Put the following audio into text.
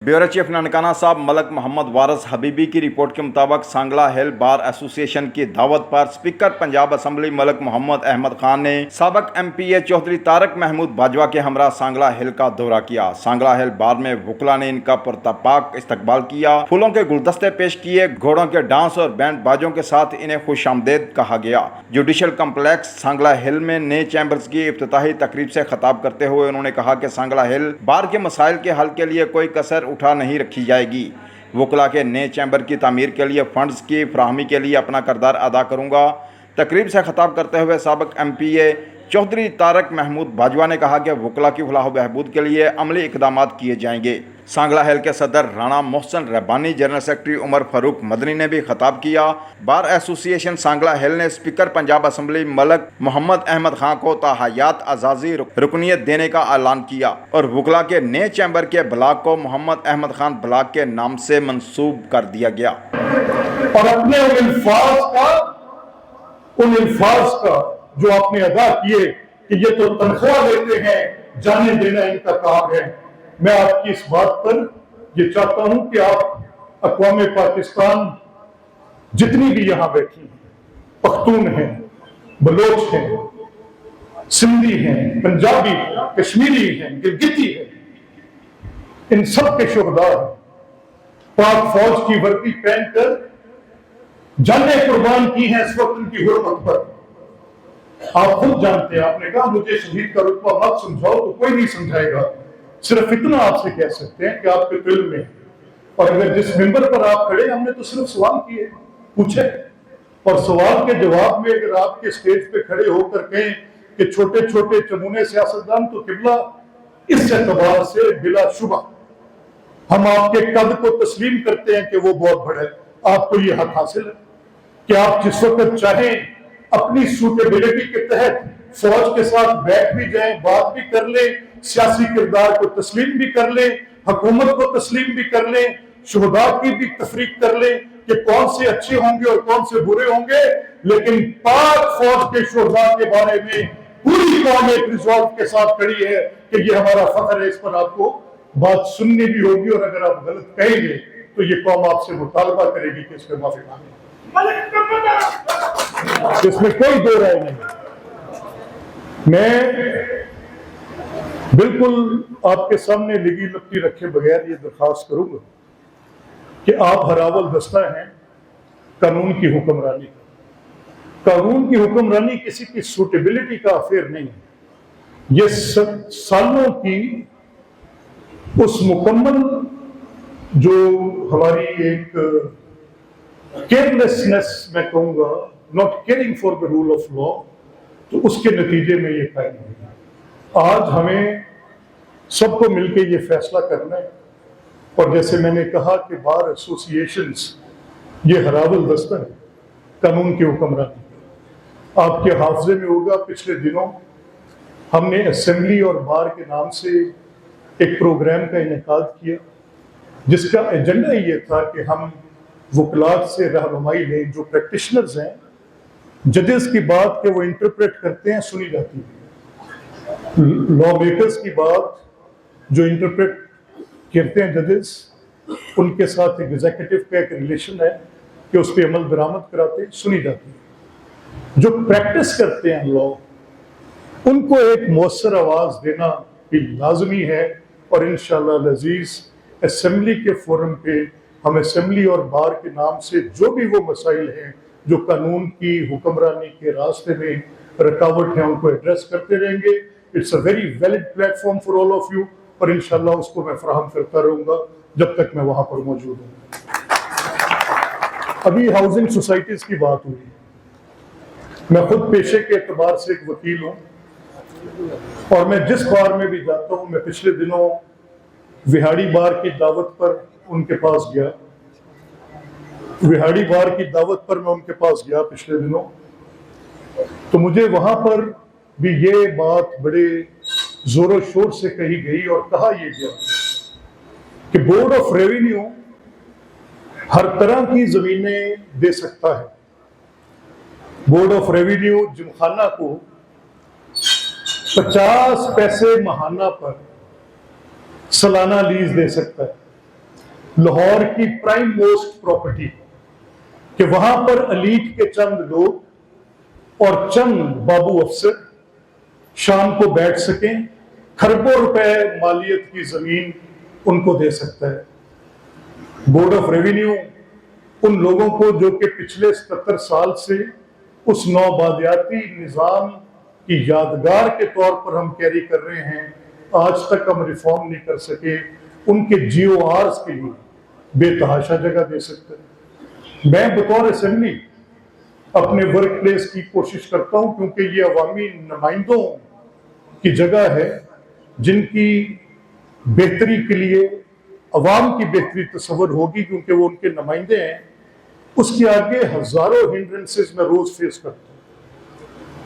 Bureau chief Nankana साहब मलक मोहम्मद वारिस हबीबी की report के मुताबिक सांगला हिल बार एसोसिएशन की दावत पर स्पीकर पंजाब असम्बली मलक मोहम्मद अहमद खान ने साबिक MPA चौधरी तारक महमूद बाजवा के हमरा सांगला हिल का दौरा किया। सांगला हिल बार में वकला ने इनका पुरतपाक इस्तकबाल किया, फूलों के गुलदस्ते पेश किए, घोड़ों के डांस और बैंड बाजों के साथ इन्हें खुशामदीद कहा गया। जुडिशल कम्प्लेक्स सांगला हिल में नए चैम्बर्स की इफ्तिताही तकरीब से खिताब करते हुए उन्होंने कहा कि सांगला हिल बार के मसाइल के हल के लिए कोई कसर उठा नहीं रखी जाएगी। वकला के नए चैम्बर की तामीर के लिए फंड्स की फराहमी के लिए अपना किरदार अदा करूँगा। तकरीब से खिताब करते हुए साबिक MPA चौधरी तारक महमूद बाजवा ने कहा कि वकला की फलाह बहबूद के लिए अमली इकदाम किए जाएंगे। सांगला हिल के सदर राणा मोहसिन रब्बानी, जनरल सेक्रेटरी उमर फारूक मदनी ने भी खिताब किया। बार एसोसिएशन सांगला हिल ने स्पीकर पंजाब असम्बली मलक मोहम्मद अहमद खान को ताहयात आज़ाजी रुकनीत देने का ऐलान किया और वकला के नए चैम्बर के ब्लॉक को मोहम्मद अहमद खान ब्लॉक के नाम से मंसूब कर दिया गया। और अपने उन अल्फाज का जो आपने अदा किए कि ये तो तनख्वाह लेते हैं, जाने देना इनका काम है, मैं आपकी इस बात पर ये चाहता हूं कि आप अक़वाम पाकिस्तान जितनी भी यहां बैठी हैं, पख्तून हैं, बलोच हैं, सिंधी हैं, पंजाबी हैं, कश्मीरी हैं, गिलगिती हैं, इन सब के शुहदा पाक फौज की वर्दी पहनकर जानें कुर्बान की हैं इस वक्त उनकी हुर्मत पर। आप खुद जानते हैं, आपने कहा मुझे शहीद का रुतबा मत समझाओ, तो कोई नहीं समझाएगा। सिर्फ इतना आपसे कह सकते हैं कि आपके दिल में, और अगर जिस मिंबर पर आप खड़े, हमने तो सिर्फ सवाल किए, पूछे, और सवाल के जवाब में अगर आपके स्टेज पे खड़े होकर कहें कि छोटे छोटे चमूने सियासतदान, तो किबला इस एतबार से बिला शुबा हम आपके कद को तस्लीम करते हैं कि वो बहुत बड़ा है। आपको ये हक हासिल है कि आप जिस वक्त चाहें अपनी सूटेबिलिटी के तहत फौज के साथ बैठ भी जाएं, बात भी कर लें, सियासी किरदार को तस्लीम भी कर लें, हुकूमत को तस्लीम भी कर लें, शुहदा की भी तफरीक कर लें कि कौन से अच्छे होंगे और कौन से बुरे होंगे। लेकिन पाक फौज के शुहदा के बारे में पूरी कौम एक रिजॉल्व के साथ खड़ी है कि ये हमारा फख्र है। इस पर आपको बात सुननी भी होगी, और अगर आप गलत कहेंगे तो ये कौम आपसे मुतालबा करेगी कि इस पर माफी मांगे। इसमें कोई दो राय नहीं। मैं बिल्कुल आपके सामने लिगी लपटी रखे बगैर ये दरखास्त करूंगा कि आप हरावल दस्ता हैं कानून की हुक्मरानी का। कानून की हुक्मरानी किसी की सूटेबिलिटी का अफेयर नहीं है। ये सालों की उस मुकम्मल जो हमारी एक केयरलेसनेस मैं कहूंगा, not caring for the rule of law, तो उसके नतीजे में ये कायम हुआ। आज हमें सबको मिलकर ये फैसला करना है, और जैसे मैंने कहा कि बार एसोसिएशंस ये हरावल दस्ता है कानून की हुक्मरानी। आपके हाफजे में होगा, पिछले दिनों हमने असेंबली और बार के नाम से एक प्रोग्राम का इनेकाद किया, जिसका एजेंडा ये था कि हम वकलात से रहनुमाई लें। जो प्रैक्टिशनर्स हैं, जजेस की बात के वो इंटरप्रेट करते हैं, सुनी जाती है। लॉ मेकर्स की बात जो इंटरप्रेट करते हैं जजेस, उनके साथ एग्जीक्यूटिव का एक रिलेशन है कि उस पर अमल दरामद कराते, सुनी जाती है। जो प्रैक्टिस करते हैं लॉ, उनको एक मौसर आवाज देना भी लाजमी है। और इंशाअल्लाह अज़ीज असेंबली के फोरम पे हम असेंबली और बार के नाम से जो भी वो मसाइल हैं जो कानून की हुक्मरानी के रास्ते में रुकावट है, उनको एड्रेस करते रहेंगे। It's a very valid platform for all of you, और इंशाअल्लाह उसको मैं फराहम करता रहूंगा जब तक मैं वहां पर मौजूद हूँ। अभी हाउसिंग सोसाइटीज की बात हुई। मैं खुद पेशे के एतबार से एक वकील हूँ, और मैं जिस बार में भी जाता हूँ, मैं पिछले दिनों विहाड़ी बार की दावत पर उनके पास गया। विहाड़ी बार की दावत पर मैं उनके पास गया पिछले दिनों, तो मुझे वहां पर भी ये बात बड़े जोरों शोर से कही गई, और कहा यह गया कि बोर्ड ऑफ रेवेन्यू हर तरह की जमीनें दे सकता है। बोर्ड ऑफ रेवेन्यू जिमखाना को 50 पैसे महाना पर सालाना लीज दे सकता है। लाहौर की प्राइम मोस्ट प्रॉपर्टी कि वहां पर एलीट के चंद लोग और चंद बाबू अफसर शाम को बैठ सकें, खरबों रुपए मालियत की जमीन उनको दे सकता है। बोर्ड ऑफ रेवेन्यू उन लोगों को जो कि पिछले 77 साल से उस नौबादियाती निजाम की यादगार के तौर पर हम कैरी कर रहे हैं, आज तक हम रिफॉर्म नहीं कर सके, उनके GORs के लिए बेतहाशा जगह दे सकते हैं। मैं बतौर असेंबली अपने वर्क प्लेस की कोशिश करता हूं, क्योंकि ये अवामी नुमाइंदों की जगह है जिनकी बेहतरी के लिए अवाम की बेहतरी तस्वर होगी, क्योंकि वो उनके नुमाइंदे हैं। उसके आगे हजारों हिंड्रेंसेस मैं रोज फेस करता हूं।